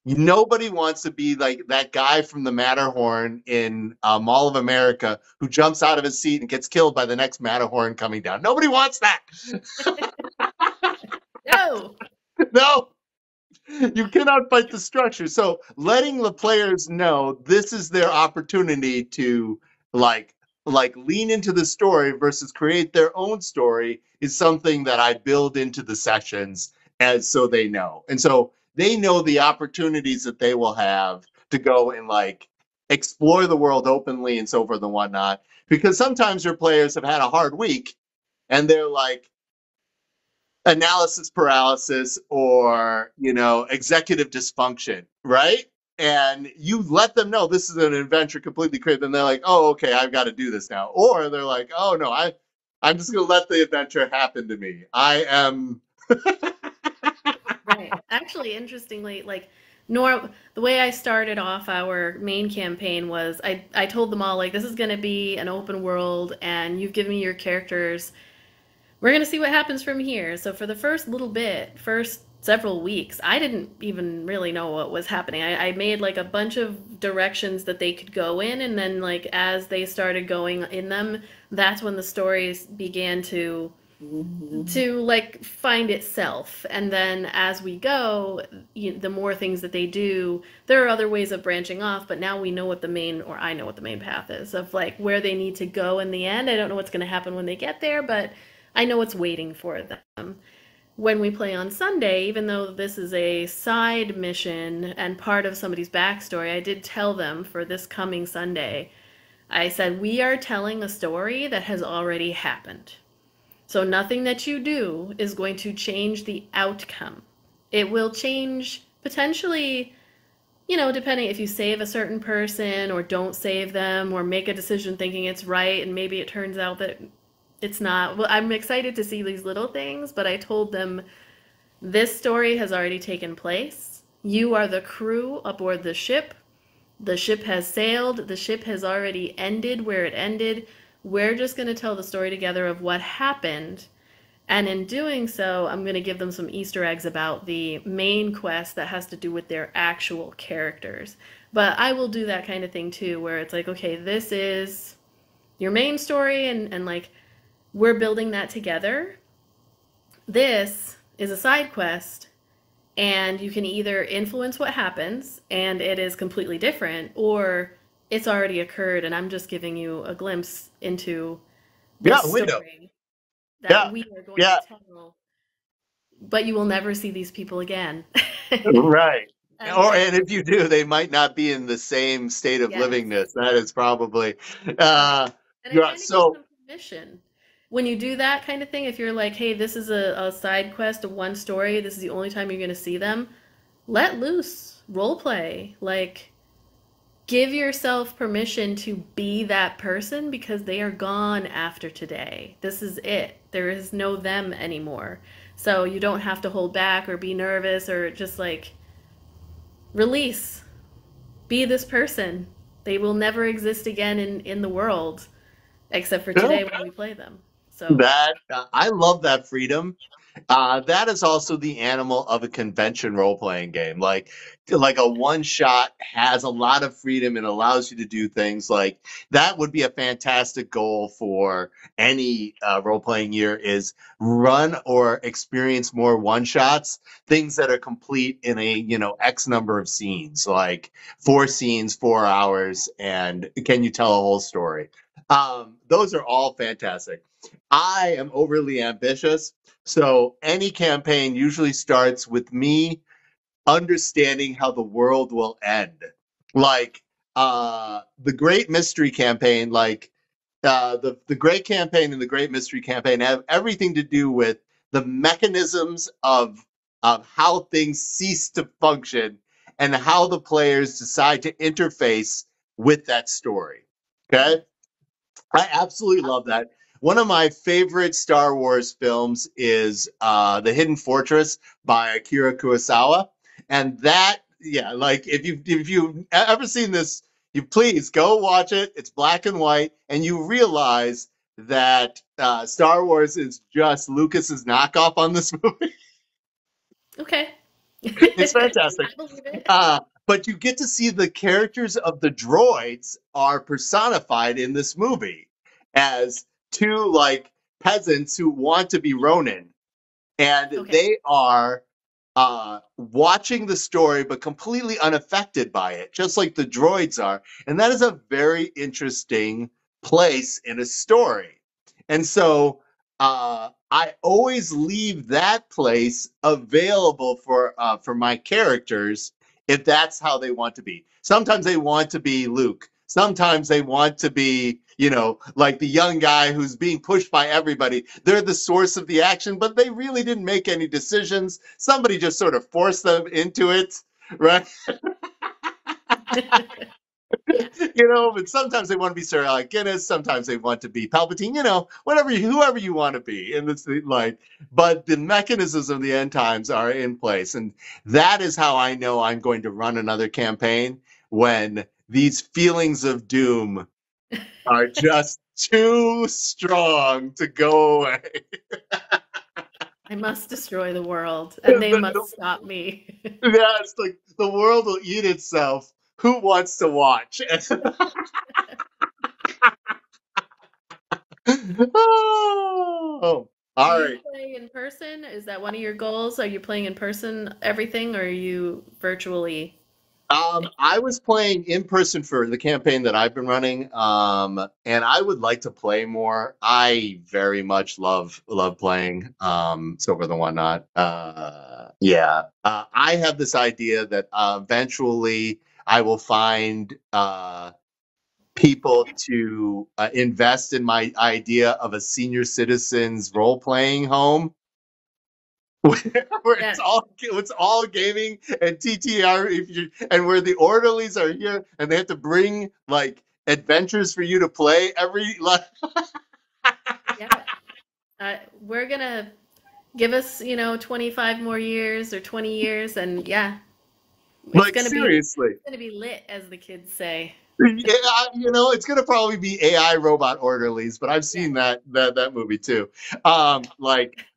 Nobody wants to be like that guy from the Matterhorn in Mall of America who jumps out of his seat and gets killed by the next Matterhorn coming down. Nobody wants that. No. No, you cannot fight the structure. So letting the players know this is their opportunity to like lean into the story versus create their own story is something that I build into the sessions as so they know. And so they know the opportunities that they will have to go and like explore the world openly and so forth and whatnot. Because sometimes your players have had a hard week and they're like, analysis paralysis Yeah. or executive dysfunction, right? and you let them know this is an adventure completely crazy, and they're like, oh, okay, I've got to do this now. Or they're like, oh no, I'm just gonna let the adventure happen to me. I am Right. Actually, interestingly, like the way I started off our main campaign was I told them all like this is going to be an open world and you've given me your characters. We're going to see what happens from here. So for the first little bit, first several weeks, I didn't even really know what was happening. I made like a bunch of directions that they could go in, and then like as they started going in them, that's when the stories began to like find itself. And then as we go, the more things that they do, there are other ways of branching off, but now we know what the main, or I know what the main path is of like where they need to go in the end. I don't know what's going to happen when they get there, but I know what's waiting for them. When we play on Sunday, even though this is a side mission and part of somebody's backstory, I did tell them for this coming Sunday, I said, we are telling a story that has already happened. So nothing that you do is going to change the outcome. It will change potentially, depending if you save a certain person or don't save them or make a decision thinking it's right and maybe it turns out that it's not. Well, I'm excited to see these little things, but I told them this story has already taken place. You are the crew aboard the ship. The ship has sailed. The ship has already ended where it ended. We're just going to tell the story together of what happened. And in doing so, I'm going to give them some Easter eggs about the main quest that has to do with their actual characters. But I will do that kind of thing too, where it's like, okay, this is your main story, and like, we're building that together. This is a side quest, and you can either influence what happens, and it is completely different, or it's already occurred, and I'm just giving you a glimpse into yeah, this window. story that Yeah, we are going to yeah, tell, but you will never see these people again. right. And Or like, and if you do, they might not be in the same state of yes, livingness. That is probably right. And it yeah. kind of gives So them permission. When you do that kind of thing, if you're like, hey, this is a side quest of one story, this is the only time you're going to see them, let loose, role play. Like, give yourself permission to be that person because they are gone after today. This is it. There is no them anymore. So you don't have to hold back or be nervous or just like release. Be this person. They will never exist again in the world except for yeah, today when we play them. So, that I love that freedom. That is also the animal of a convention role playing game. Like a one shot has a lot of freedom and allows you to do things like that would be a fantastic goal for any role playing year is run or experience more one shots, things that are complete in a, X number of scenes, like 4 scenes, 4 hours, and can you tell a whole story? Those are all fantastic. I am overly ambitious. So any campaign usually starts with me understanding how the world will end. Like the Great Mystery Campaign, like the Great Campaign and the Great Mystery Campaign have everything to do with the mechanisms of how things cease to function and how the players decide to interface with that story. Okay? I absolutely love that. One of my favorite Star Wars films is The Hidden Fortress by Akira Kurosawa, and that, yeah, like if you've ever seen this, you please go watch it. It's black and white, and you realize that Star Wars is just Lucas's knockoff on this movie. okay. It's fantastic. I believe it. But you get to see the characters of the droids are personified in this movie as two like peasants who want to be Ronin, and Okay. they are watching the story but completely unaffected by it, just like the droids are. And that is a very interesting place in a story. And so I always leave that place available for my characters if that's how they want to be. Sometimes they want to be Luke. Sometimes they want to be, like the young guy who's being pushed by everybody. They're the source of the action, but they really didn't make any decisions. Somebody just sort of forced them into it, right? Yeah. But sometimes they want to be Sir Alec Guinness, sometimes they want to be Palpatine, whoever you want to be. And it's like, but the mechanisms of the end times are in place. And that is how I know I'm going to run another campaign when these feelings of doom are just too strong to go away. I must destroy the world, and they the, must stop me. Yeah, it's like the world will eat itself. Who wants to watch? Oh, Do all you right. play in person? Is that one of your goals? Are you playing in person everything, or are you virtually? I was playing in person for the campaign that I've been running, and I would like to play more. I very much love playing Silver the Whatnot. Yeah, I have this idea that eventually I will find people to invest in my idea of a senior citizens role playing home where Yeah, it's all gaming and TTR and where the orderlies are here and they have to bring like adventures for you to play every yeah. We're gonna give us, 25 more years or 20 years, and yeah, like seriously. it's gonna be lit, as the kids say. Yeah, it's gonna probably be AI robot orderlies, but I've Yeah. seen that movie too.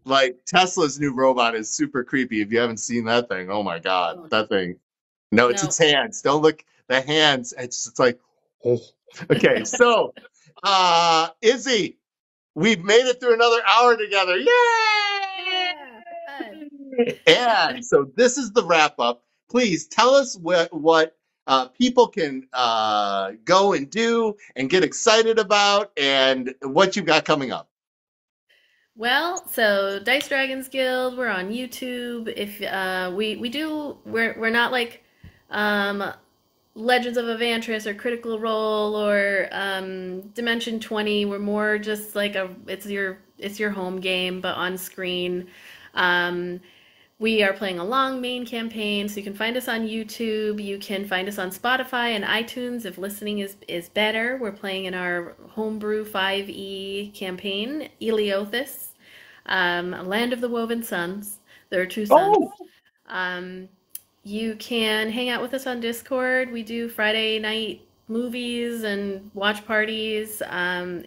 Like Tesla's new robot is super creepy. If you haven't seen that thing, oh my god, Oh, that thing. No, it's no. its hands. Don't look the hands. It's like, oh. Okay. So, Izzy, we've made it through another hour together. Yeah. High five. Yay! And so this is the wrap up. Please tell us what people can go and do and get excited about, and what you've got coming up. Well, so Dice Dragons Guild, we're on YouTube. If we do, we're not like um, Legends of Evantris or Critical Role or Dimension 20. We're more just like it's your home game, but on screen. Um, we are playing a long main campaign, so you can find us on YouTube. You can find us on Spotify and iTunes if listening is better. We're playing in our homebrew 5e campaign, Eliothus, Land of the Woven Suns. There are two suns. Oh, Um, you can hang out with us on Discord. We do Friday night movies and watch parties. And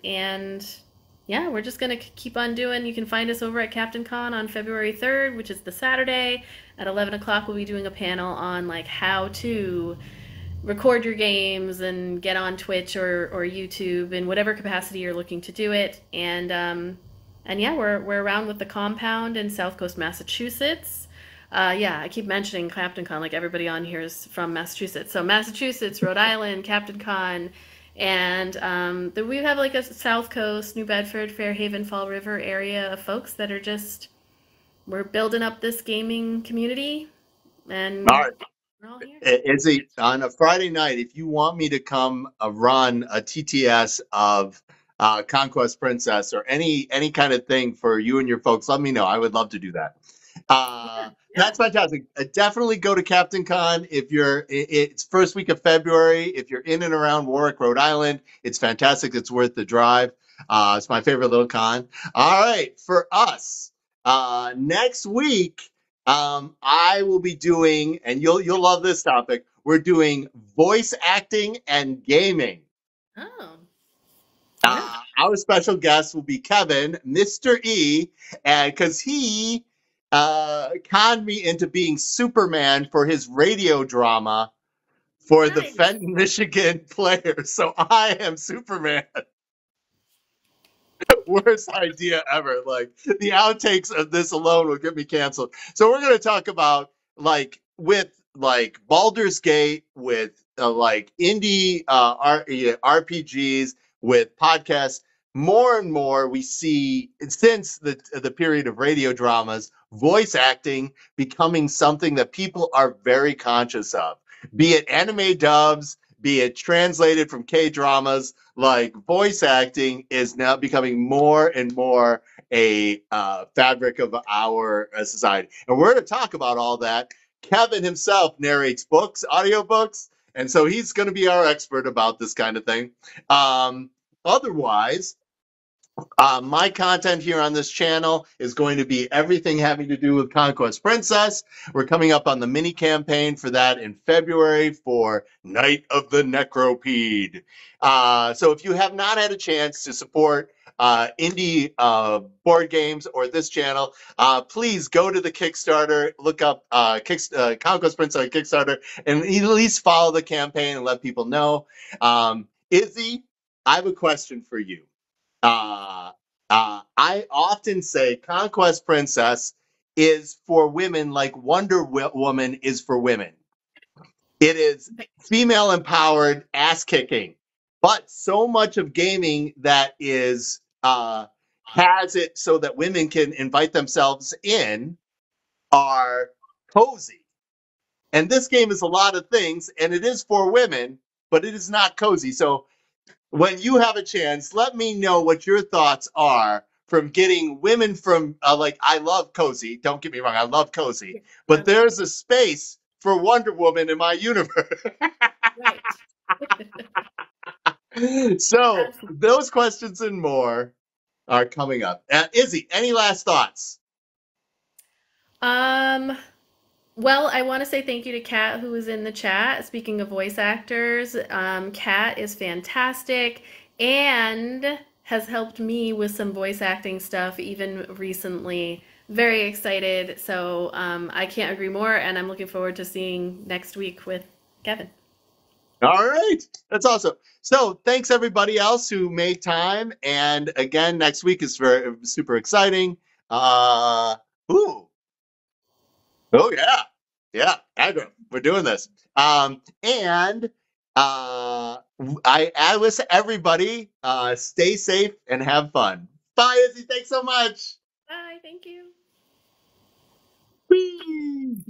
yeah, we're just going to keep on doing. You can find us over at Captain Con on February 3rd, which is the Saturday. At 11 o'clock, we'll be doing a panel on like how to record your games and get on Twitch or YouTube in whatever capacity you're looking to do it. And yeah, we're around with the compound in South Coast, Massachusetts. Yeah, I keep mentioning Captain Con like everybody on here is from Massachusetts. So Massachusetts, Rhode Island, Captain Con, and we have like a South Coast, New Bedford, Fairhaven, Fall River area of folks that are just we're building up this gaming community, all and right. we're all here. It's on a Friday night. If you want me to come run a TTS of Conquest Princess or any kind of thing for you and your folks, let me know. I would love to do that. Yeah, yeah, That's fantastic. Definitely go to Captain Con if it's first week of February. If you're in and around Warwick, Rhode Island, it's fantastic. It's worth the drive. It's my favorite little con. All right, for us next week. I will be doing, and you'll love this topic. We're doing voice acting and gaming. oh, yeah, Our special guest will be Kevin, Mr. E, and because he conned me into being Superman for his radio drama for the nice. Fenton, Michigan players. So I am Superman. Worst idea ever. Like the outtakes of this alone will get me canceled. So we're going to talk about with Baldur's Gate, with like indie RPGs, with podcasts. More and more we see since the period of radio dramas, voice acting becoming something that people are very conscious of. Be it anime dubs, be it translated from K dramas, like voice acting is now becoming more and more a fabric of our society. And we're going to talk about all that. Kevin himself narrates books, audiobooks, And so he's going to be our expert about this kind of thing. Um, Otherwise, my content here on this channel is going to be everything having to do with Conquest Princess. We're coming up on the mini campaign for that in February for Night of the Necropede. So if you have not had a chance to support indie board games or this channel, please go to the Kickstarter, look up Conquest Princess on Kickstarter, and at least follow the campaign and let people know. Izzy, I have a question for you. Uh, I often say Conquest Princess is for women like Woman is for women. It is female empowered ass kicking. But so much of gaming that is has it so that women can invite themselves in are cozy. And this game is a lot of things, and it is for women, but it is not cozy. So when you have a chance, let me know what your thoughts are from getting women from like I love cozy. Don't get me wrong, I love cozy, but Absolutely. there's a space for Wonder Woman in my universe. Right. So Absolutely. those questions and more are coming up. Izzy, any last thoughts? Um, well, I want to say thank you to Kat, who was in the chat. Speaking of voice actors, Kat is fantastic and has helped me with some voice acting stuff even recently. Very excited. So I can't agree more, and I'm looking forward to seeing next week with Kevin. All right. That's awesome. So thanks everybody else who made time. And again, next week is very super exciting. Uh, ooh, oh yeah, yeah, aggro. We're doing this. And I wish everybody stay safe and have fun. Bye, Izzy. Thanks so much. Bye. Thank you. Whee!